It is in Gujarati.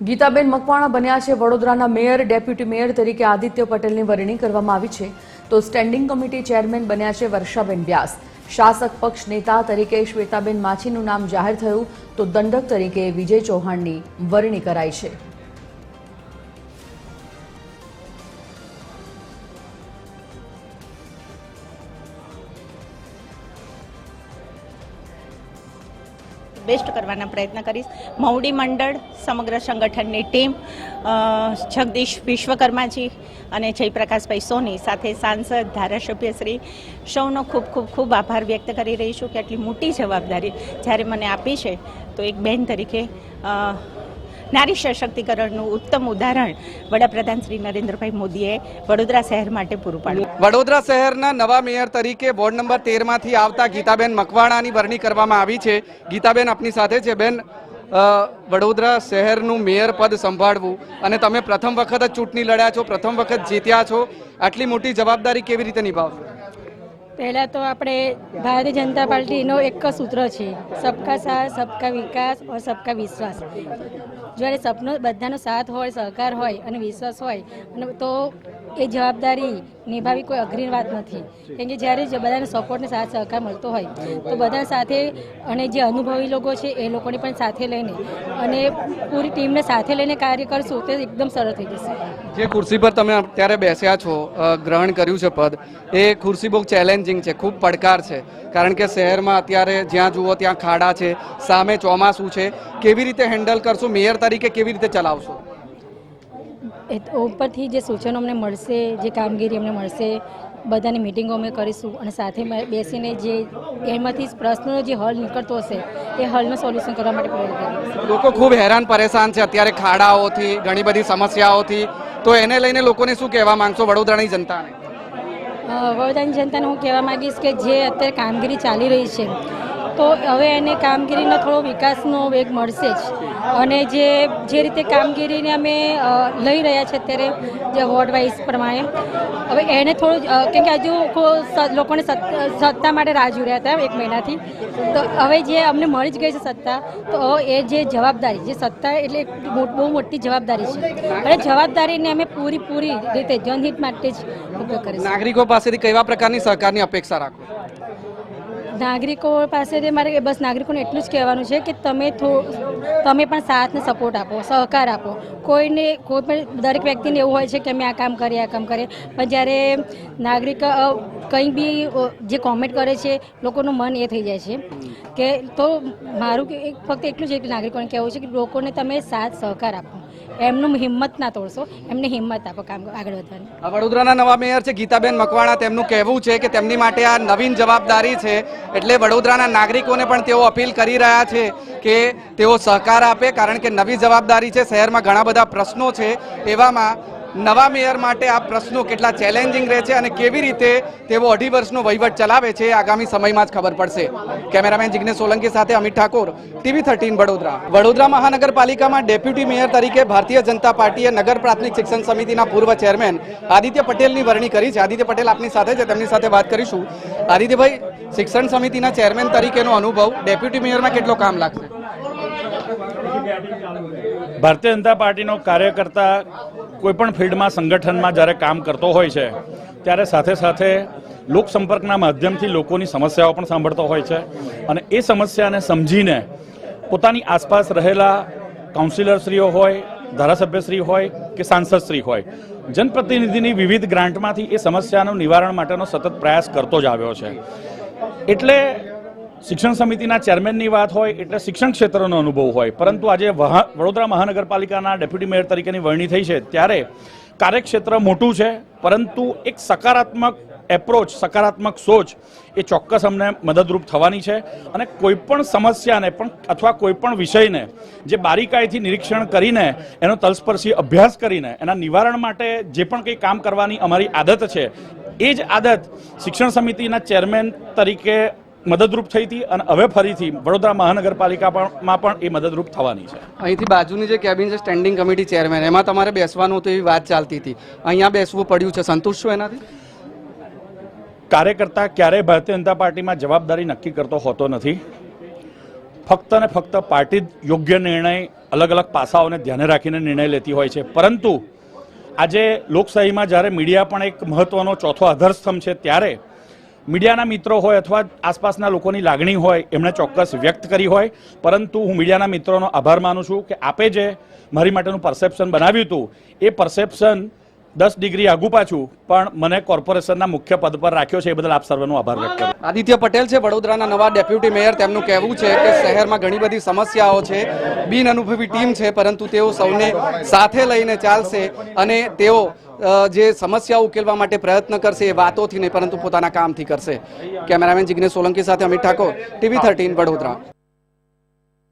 ગીતાબેન મકવાણા બન્યા છે વડોદરાના મેયર। ડેપ્યુટી મેયર તરીકે આદિત્ય પટેલની વરણી કરવામાં આવી છે, તો સ્ટેન્ડિંગ કમિટી ચેરમેન બન્યા છે વર્ષાબેન વ્યાસ। શાસક પક્ષ નેતા તરીકે શ્વેતાબેન માછીનું નામ જાહેર થયું, તો દંડક તરીકે વિજય ચૌહાણની વરણી કરાઈ છે। बेस्ट करवाना प्रयत्न करीश। मवडी मंडल समग्र संगठन टीम जगदीश विश्वकर्मा जी અને જયપ્રકાશભાઈ સોની સાથે સાંસદ ધારાસભ્યશ્રી સૌનો ખૂબ ખૂબ ખૂબ આભાર વ્યક્ત કરી રહી છું કે આટલી મોટી જવાબદારી જ્યારે મને આપી છે, તો એક બહેન તરીકે નારી સશક્તિકરણનું ઉત્તમ ઉદાહરણ વડાપ્રધાન શ્રી નરેન્દ્રભાઈ મોદીએ વડોદરા શહેર માટે પૂરું પાડ્યું। વડોદરા શહેરના નવા મેયર તરીકે વોર્ડ નંબર 13 માંથી આવતા ગીતાબેન મકવાણાની વરણી કરવામાં આવી છે। ગીતાબેન આપની સાથે છે। બેન, વડોદરા શહેરનું મેયર પદ સંભાળવું અને તમે પ્રથમ વખત જ ચૂંટણી લડ્યા છો, પ્રથમ વખત જીત્યા છો, આટલી મોટી જવાબદારી કેવી રીતે નિભાવશો? પહેલાં તો આપણે ભારતીય જનતા પાર્ટીનો એક જ સૂત્ર છે, સબકા સાથ, સબકા વિકાસ ઓર સબકા વિશ્વાસ। જ્યારે સપનો બધાનો સાથ હોય, સહકાર હોય અને વિશ્વાસ હોય અને તો એ જવાબદારી નિભાવવી કોઈ અઘરી વાત નથી, કેમ કે જ્યારે બધાને સપોર્ટને સાથ સહકાર મળતો હોય તો બધા સાથે અને જે અનુભવી લોકો છે એ લોકોને પણ સાથે લઈને અને પૂરી ટીમને સાથે લઈને કાર્ય કરશું તો એકદમ સરળ થઈ જશે। જે ખુરશી પર તમે અત્યારે બેસ્યા છો, ગ્રહણ કર્યું છે પદ, એ ખુરશી બહુ ચેલેન્જિંગ છે, ખૂબ પડકાર છે, કારણ કે શહેરમાં અત્યારે જ્યાં જુઓ ત્યાં ખાડા છે, સામે ચોમાસું છે, કેવી રીતે હેન્ડલ કરશો? મેયર તરીકે કેવી રીતે ચલાવશો? ઉપરથી જે સૂચનો અમને મળશે, જે કામગીરી અમને મળશે, બધાની મિટિંગો અમે કરીશું અને સાથે બેસીને જે એમાંથી પ્રશ્નનો જે હલ નીકળતો હશે એ હલનું સોલ્યુશન કરવા માટે પ્રયત્ન કરીશું। લોકો ખૂબ હેરાન પરેશાન છે અત્યારે ખાડાઓથી, ઘણી બધી સમસ્યાઓથી, તો એને લઈને લોકોને શું કહેવા માંગશો વડોદરાની જનતાને? વડોદરાની જનતાને હું કહેવા માંગીશ કે જે અત્યારે કામગીરી ચાલી રહી છે તો હવે એને કામગીરીનો થોડો વિકાસનો વેગ મળશે જ, અને જે રીતે કામગીરીને અમે લઈ રહ્યા છે અત્યારે જે વોર્ડ વાઇઝ પ્રમાણે, હવે એને થોડું, કેમ કે હજુ લોકોને સત્તા માટે રાહ જોઈ રહ્યા હતા 1 મહિનાથી, તો હવે જે અમને મળી જ ગઈ છે સત્તા, તો એ જે જવાબદારી, જે સત્તા એટલે બહુ મોટી જવાબદારી છે અને જવાબદારીને અમે પૂરી રીતે જનહિત માટે જ ઉપયોગ કરીશું। નાગરિકો પાસેથી કેવા પ્રકારની સહકારની અપેક્ષા રાખો? નાગરિકો પાસેથી મારે બસ નાગરિકોને એટલું જ કહેવાનું છે કે તમે પણ સાથને સપોર્ટ આપો, સહકાર આપો। કોઈ પણ દરેક વ્યક્તિને એવું હોય છે કે અમે આ કામ કરીએ, પણ જ્યારે નાગરિક કંઈ બી જે કોમેન્ટ કરે છે લોકોનું મન એ થઈ જાય છે કે, તો મારું ફક્ત એટલું જ નાગરિકોને કહેવું છે કે લોકોને તમે સાથ સહકાર આપો, એમનું હિંમત ના તોડશો, એમને હિંમત આપો કામ આગળ વધવાની। વડોદરાના નવા મેયર છે ગીતાબેન મકવાણા, તેમનું કહેવું છે કે તેમની માટે આ નવીન જવાબદારી છે, એટલે વડોદરાના નાગરિકોને પણ તેઓ અપીલ કરી રહ્યા છે કે તેઓ સહકાર આપે, કારણ કે નવી જવાબદારી છે, શહેરમાં ઘણા બધા પ્રશ્નો છે, એવામાં નવા મેયર માટે આ પ્રશ્નો કેટલા ચેલેન્જિંગ રહે છે અને કેવી રીતે તેઓ 2.5 વર્ષનો વહીવટ ચલાવે છે આગામી સમયમાં જ ખબર પડશે। કેમેરામેન જિગ્નેશ સોલંકી સાથે અમિત ઠાકોર, TV 13 વડોદરા। વડોદરા મહાનગરપાલિકામાં ડેપ્યુટી મેયર તરીકે ભારતીય જનતા પાર્ટીએ નગર પ્રાથમિક શિક્ષણ સમિતિના પૂર્વ ચેરમેન આદિત્ય પટેલની વરણી કરી છે। આદિત્ય પટેલ આપની સાથે છે, તેમની સાથે વાત કરીશું। આદિત્યભાઈ, શિક્ષણ સમિતિના ચેરમેન તરીકેનો અનુભવ, ડેપ્યુટી મેયરમાં કેટલો કામ લાગશે? ભારતીય જનતા પાર્ટીનો કાર્યકર્તા કોઈપણ ફિલ્ડમાં, સંગઠનમાં જ્યારે કામ કરતો હોય છે ત્યારે સાથે સાથે લોકસંપર્કના માધ્યમથી લોકોની સમસ્યાઓ પણ સાંભળતો હોય છે અને એ સમસ્યાને સમજીને પોતાની આસપાસ રહેલા કાઉન્સિલરશ્રીઓ હોય, ધારાસભ્યશ્રી હોય કે સાંસદશ્રી હોય, જનપ્રતિનિધિની વિવિધ ગ્રાન્ટમાંથી એ સમસ્યાનું નિવારણ માટેનો સતત પ્રયાસ કરતો જ આવ્યો છે। એટલે શિક્ષણ સમિતિના ચેરમેનની વાત હોય એટલે શિક્ષણ ક્ષેત્રનો અનુભવ હોય, પરંતુ આજે વડોદરા મહાનગરપાલિકાના ડેપ્યુટી મેયર તરીકેની વરણી થઈ છે ત્યારે કાર્યક્ષેત્ર મોટું છે, પરંતુ એક સકારાત્મક એપ્રોચ, સકારાત્મક સોચ એ ચોક્કસ અમને મદદરૂપ થવાની છે અને કોઈપણ સમસ્યાને પણ અથવા કોઈપણ વિષયને જે બારીકાઈથી નિરીક્ષણ કરીને એનો તલસ્પર્શી અભ્યાસ કરીને એના નિવારણ માટે જે પણ કંઈ કામ કરવાની અમારી આદત છે, એ જ આદત શિક્ષણ સમિતિના ચેરમેન તરીકે મદદરૂપ થઈ હતી અને હવે ફરીથી વડોદરા મહાનગરપાલિકામાં પણ એ મદદરૂપ થવાની છે। અહીંથી બાજુની જે કેબિન છે સ્ટેન્ડિંગ કમિટી ચેરમેન, એમાં તમારે બેસવાનું હતું એવી વાત ચાલતી હતી, અહીંયા બેસવું પડ્યું છે, સંતુષ્ટ છો એનાથી? કાર્યકર્તા ક્યારેય ભારતીય જનતા પાર્ટીમાં જવાબદારી નક્કી કરતો હોતો નથી। ફક્ત ને ફક્ત પાર્ટી જ યોગ્ય નિર્ણય અલગ અલગ પાસાઓને ધ્યાને રાખીને નિર્ણય લેતી હોય છે, પરંતુ આજે લોકશાહીમાં જ્યારે મીડિયા પણ એક મહત્વનો ચોથો આધારસ્તંભ છે, ત્યારે મીડિયાના મિત્રો હોય અથવા આસપાસના લોકોની લાગણી હોય એમણે ચોક્કસ વ્યક્ત કરી હોય, પરંતુ હું મીડિયાના મિત્રોનો આભાર માનું છું કે આપે જે મારી માટેનું પરસેપ્શન બનાવ્યું હતું એ પરસેપ્શન 10 ડિગ્રી આગુ પાછું પણ મને કોર્પોરેશનના મુખ્ય પદ પર રાખ્યો છે, એ બદલ આપ સર્વનો આભાર વ્યક્ત કરું. આદિત્ય પટેલ છે વડોદરાના નવા ડેપ્યુટી મેયર. તેમનું કહેવું છે કે શહેરમાં ઘણી બધી સમસ્યાઓ છે, બિન અનુભવી ટીમ છે, પરંતુ તેઓ સૌને સાથે લઈને ચાલશે અને તેઓ જે સમસ્યાઓ ઉકેલવા માટે પ્રયત્ન કરશે એ વાતોથી નહીં પરંતુ પોતાના કામથી કરશે. કેમેરામેન જિગ્નેશ સોલંકી સાથે અમિત ઠાકોર, TV13 વડોદરા.